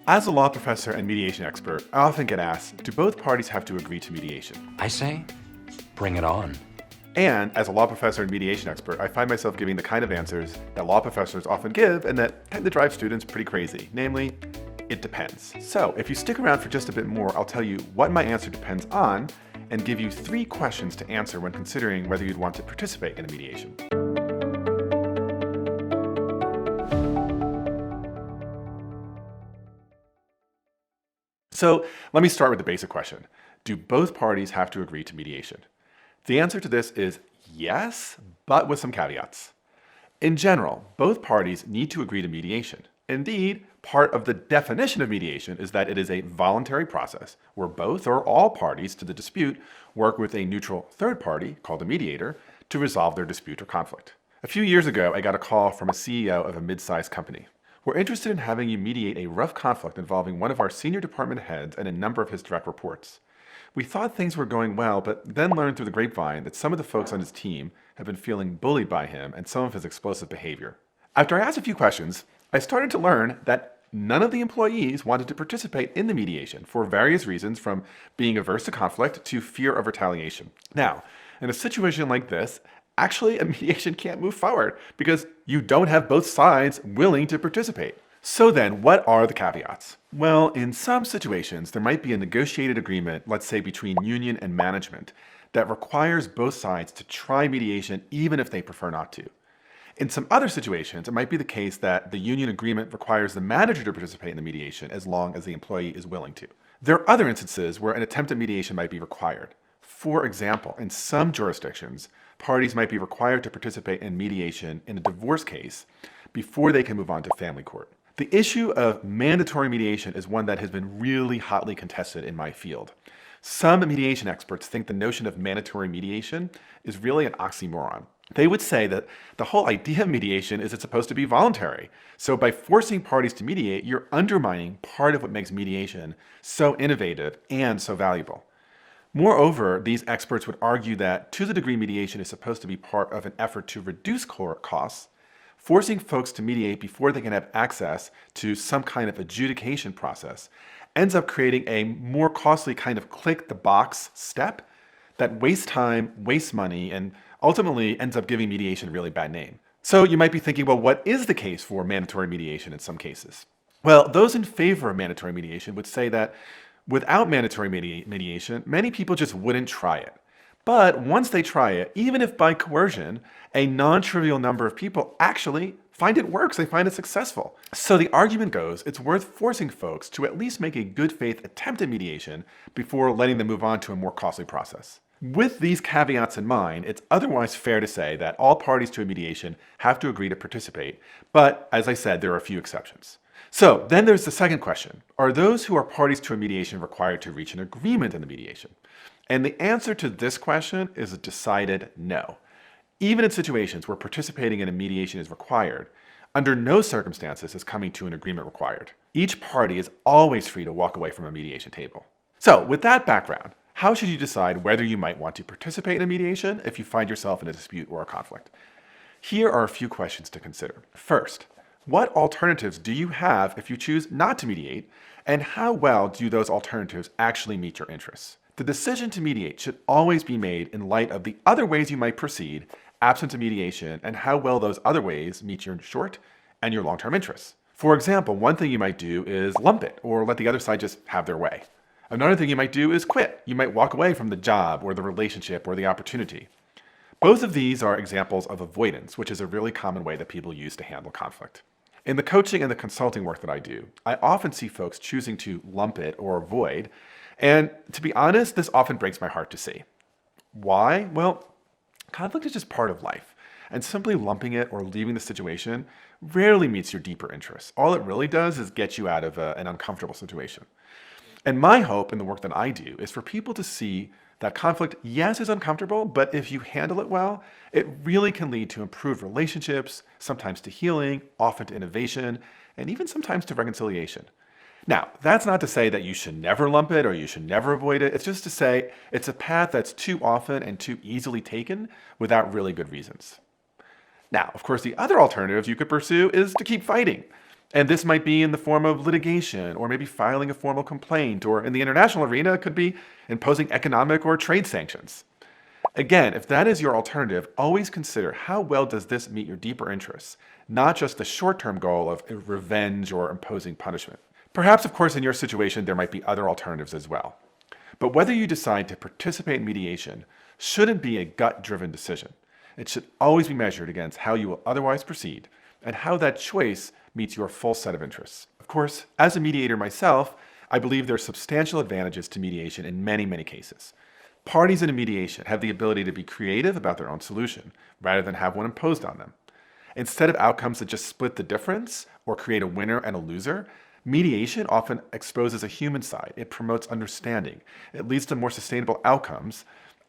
As a law professor and mediation expert, I often get asked, do both parties have to agree to mediation? I say, bring it on. And as a law professor and mediation expert, I find myself giving the kind of answers that law professors often give and that tend to drive students pretty crazy, namely, it depends. So if you stick around for just a bit more, I'll tell you what my answer depends on and give you 3 questions to answer when considering whether you'd want to participate in a mediation. So let me start with the basic question. Do both parties have to agree to mediation? The answer to this is yes, but with some caveats. In general, both parties need to agree to mediation. Indeed, part of the definition of mediation is that it is a voluntary process where both or all parties to the dispute work with a neutral third party, called a mediator, to resolve their dispute or conflict. A few years ago, I got a call from a CEO of a mid-sized company. We're interested in having you mediate a rough conflict involving one of our senior department heads and a number of his direct reports. We thought things were going well, but then learned through the grapevine that some of the folks on his team have been feeling bullied by him and some of his explosive behavior. After I asked a few questions, I started to learn that none of the employees wanted to participate in the mediation for various reasons, from being averse to conflict to fear of retaliation. Now, in a situation like this, actually a mediation can't move forward because you don't have both sides willing to participate. So then, what are the caveats? Well, in some situations, there might be a negotiated agreement, let's say between union and management, that requires both sides to try mediation even if they prefer not to. In some other situations, it might be the case that the union agreement requires the manager to participate in the mediation as long as the employee is willing to. There are other instances where an attempt at mediation might be required. For example, in some jurisdictions, parties might be required to participate in mediation in a divorce case before they can move on to family court. The issue of mandatory mediation is one that has been really hotly contested in my field. Some mediation experts think the notion of mandatory mediation is really an oxymoron. They would say that the whole idea of mediation is it's supposed to be voluntary. So by forcing parties to mediate, you're undermining part of what makes mediation so innovative and so valuable. Moreover, these experts would argue that to the degree mediation is supposed to be part of an effort to reduce court costs, forcing folks to mediate before they can have access to some kind of adjudication process ends up creating a more costly kind of click the box step that wastes time, wastes money, and ultimately ends up giving mediation a really bad name. So you might be thinking, well, what is the case for mandatory mediation in some cases? Well, those in favor of mandatory mediation would say that without mandatory mediation, many people just wouldn't try it. But once they try it, even if by coercion, a non-trivial number of people actually find it works, they find it successful. So the argument goes, it's worth forcing folks to at least make a good faith attempt at mediation before letting them move on to a more costly process. With these caveats in mind, it's otherwise fair to say that all parties to a mediation have to agree to participate, but as I said, there are a few exceptions. So then there's the second question. Are those who are parties to a mediation required to reach an agreement in the mediation? And the answer to this question is a decided no. Even in situations where participating in a mediation is required, under no circumstances is coming to an agreement required. Each party is always free to walk away from a mediation table. So with that background, how should you decide whether you might want to participate in a mediation if you find yourself in a dispute or a conflict? Here are a few questions to consider. First, what alternatives do you have if you choose not to mediate, and how well do those alternatives actually meet your interests? The decision to mediate should always be made in light of the other ways you might proceed absent a mediation and how well those other ways meet your short and your long-term interests. For example, one thing you might do is lump it or let the other side just have their way. Another thing you might do is quit. You might walk away from the job or the relationship or the opportunity. Both of these are examples of avoidance, which is a really common way that people use to handle conflict. In the coaching and the consulting work that I do, I often see folks choosing to lump it or avoid, and to be honest, this often breaks my heart to see. Why? Well, conflict is just part of life, and simply lumping it or leaving the situation rarely meets your deeper interests. All it really does is get you out of an uncomfortable situation. And my hope in the work that I do is for people to see that conflict, yes, is uncomfortable, but if you handle it well, it really can lead to improved relationships, sometimes to healing, often to innovation, and even sometimes to reconciliation. Now, that's not to say that you should never lump it or you should never avoid it. It's just to say it's a path that's too often and too easily taken without really good reasons. Now, of course, the other alternative you could pursue is to keep fighting. And this might be in the form of litigation, or maybe filing a formal complaint, or in the international arena, it could be imposing economic or trade sanctions. Again, if that is your alternative, always consider how well does this meet your deeper interests, not just the short-term goal of revenge or imposing punishment. Perhaps, of course, in your situation, there might be other alternatives as well. But whether you decide to participate in mediation shouldn't be a gut-driven decision. It should always be measured against how you will otherwise proceed and how that choice meets your full set of interests. Of course, as a mediator myself, I believe there are substantial advantages to mediation in many, many cases. Parties in a mediation have the ability to be creative about their own solution, rather than have one imposed on them. Instead of outcomes that just split the difference or create a winner and a loser, mediation often exposes a human side. It promotes understanding. It leads to more sustainable outcomes,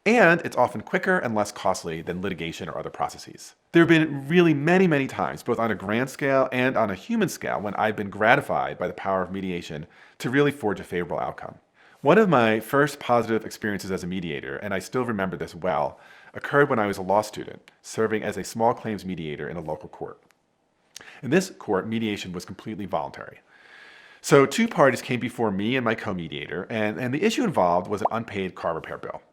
and it's often quicker and less costly than litigation or other processes. There have been really many, many times, both on a grand scale and on a human scale, when I've been gratified by the power of mediation to really forge a favorable outcome. One of my first positive experiences as a mediator, and I still remember this well, occurred when I was a law student, serving as a small claims mediator in a local court. In this court, mediation was completely voluntary. So two parties came before me and my co-mediator, and the issue involved was an unpaid car repair bill.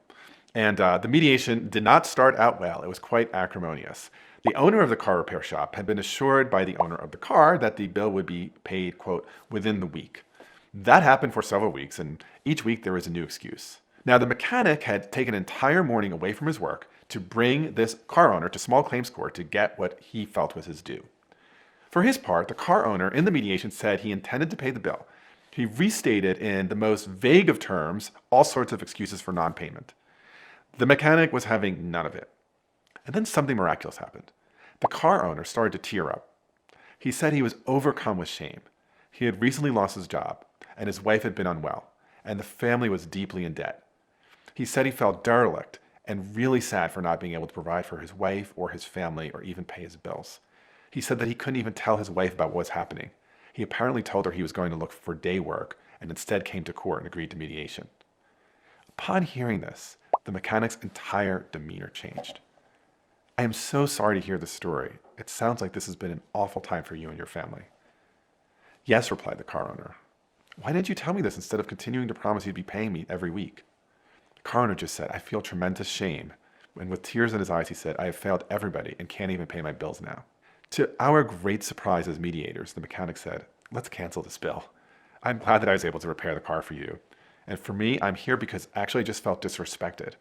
And the mediation did not start out well. It was quite acrimonious. The owner of the car repair shop had been assured by the owner of the car that the bill would be paid, quote, within the week. That happened for several weeks, and each week there was a new excuse. Now, the mechanic had taken an entire morning away from his work to bring this car owner to small claims court to get what he felt was his due. For his part, the car owner in the mediation said he intended to pay the bill. He restated in the most vague of terms all sorts of excuses for non-payment. The mechanic was having none of it. And then something miraculous happened. The car owner started to tear up. He said he was overcome with shame. He had recently lost his job, and his wife had been unwell, and the family was deeply in debt. He said he felt derelict and really sad for not being able to provide for his wife or his family or even pay his bills. He said that he couldn't even tell his wife about what was happening. He apparently told her he was going to look for day work and instead came to court and agreed to mediation. Upon hearing this, the mechanic's entire demeanor changed. I am so sorry to hear this story. It sounds like this has been an awful time for you and your family. Yes, replied the car owner. Why didn't you tell me this instead of continuing to promise you'd be paying me every week? The car owner just said, I feel tremendous shame. And with tears in his eyes, he said, I have failed everybody and can't even pay my bills now. To our great surprise as mediators, the mechanic said, let's cancel this bill. I'm glad that I was able to repair the car for you. And for me, I'm here because actually I just felt disrespected.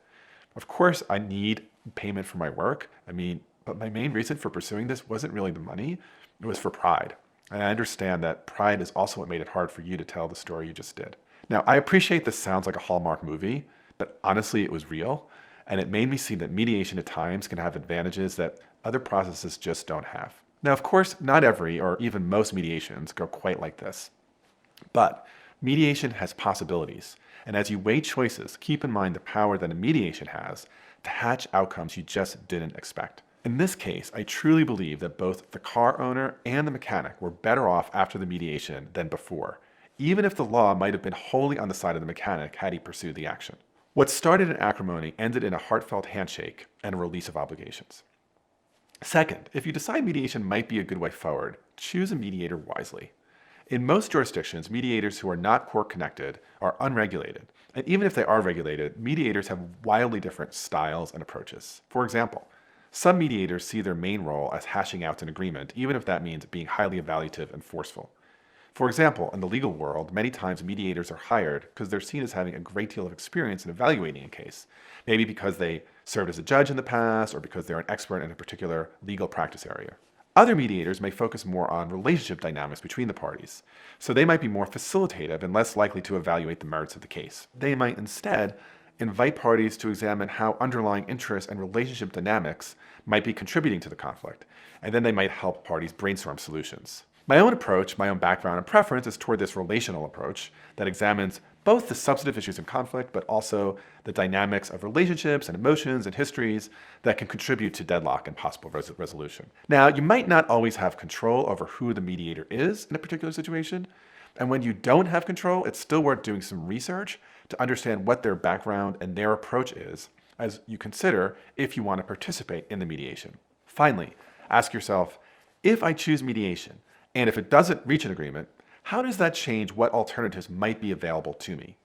Of course, I need payment for my work. But my main reason for pursuing this wasn't really the money. It was for pride. And I understand that pride is also what made it hard for you to tell the story you just did. Now, I appreciate this sounds like a Hallmark movie, but honestly, it was real. And it made me see that mediation at times can have advantages that other processes just don't have. Now, of course, not every or even most mediations go quite like this. But mediation has possibilities. And as you weigh choices, keep in mind the power that a mediation has to hatch outcomes you just didn't expect. In this case, I truly believe that both the car owner and the mechanic were better off after the mediation than before, even if the law might have been wholly on the side of the mechanic had he pursued the action. What started in acrimony ended in a heartfelt handshake and a release of obligations. Second, if you decide mediation might be a good way forward, choose a mediator wisely. In most jurisdictions, mediators who are not court-connected are unregulated. And even if they are regulated, mediators have wildly different styles and approaches. For example, some mediators see their main role as hashing out an agreement, even if that means being highly evaluative and forceful. For example, in the legal world, many times mediators are hired because they're seen as having a great deal of experience in evaluating a case. Maybe because they served as a judge in the past or because they're an expert in a particular legal practice area. Other mediators may focus more on relationship dynamics between the parties, so they might be more facilitative and less likely to evaluate the merits of the case. They might instead invite parties to examine how underlying interests and relationship dynamics might be contributing to the conflict, and then they might help parties brainstorm solutions. My own approach, my own background and preference is toward this relational approach that examines both the substantive issues in conflict, but also the dynamics of relationships and emotions and histories that can contribute to deadlock and possible resolution. Now, you might not always have control over who the mediator is in a particular situation, and when you don't have control, it's still worth doing some research to understand what their background and their approach is as you consider if you want to participate in the mediation. Finally, ask yourself, if I choose mediation, And if it doesn't reach an agreement, how does that change what alternatives might be available to me?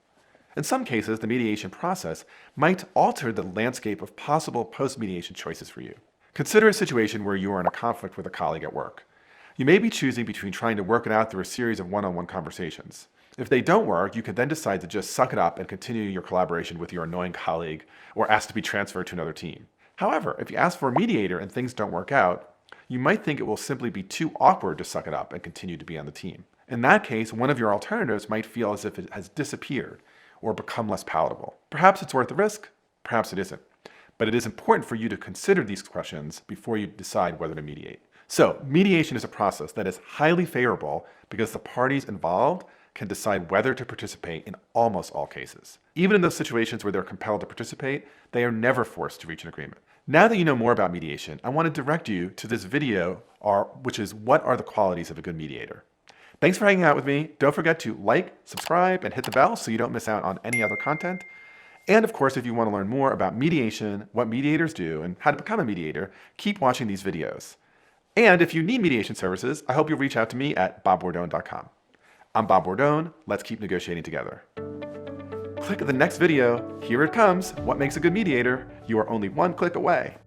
In some cases, the mediation process might alter the landscape of possible post-mediation choices for you. Consider a situation where you are in a conflict with a colleague at work. You may be choosing between trying to work it out through a series of one-on-one conversations. If they don't work, you can then decide to just suck it up and continue your collaboration with your annoying colleague or ask to be transferred to another team. However, if you ask for a mediator and things don't work out, you might think it will simply be too awkward to suck it up and continue to be on the team. In that case, one of your alternatives might feel as if it has disappeared or become less palatable. Perhaps it's worth the risk, perhaps it isn't. But it is important for you to consider these questions before you decide whether to mediate. So, mediation is a process that is highly favorable because the parties involved can decide whether to participate in almost all cases. Even in those situations where they're compelled to participate, they are never forced to reach an agreement. Now that you know more about mediation, I want to direct you to this video, which is what are the qualities of a good mediator. Thanks for hanging out with me. Don't forget to like, subscribe, and hit the bell so you don't miss out on any other content. And of course, if you want to learn more about mediation, what mediators do, and how to become a mediator, keep watching these videos. And if you need mediation services, I hope you'll reach out to me at bobbordone.com. I'm Bob Bordone. Let's keep negotiating together. Click the next video. Here it comes. What makes a good mediator? You are only one click away.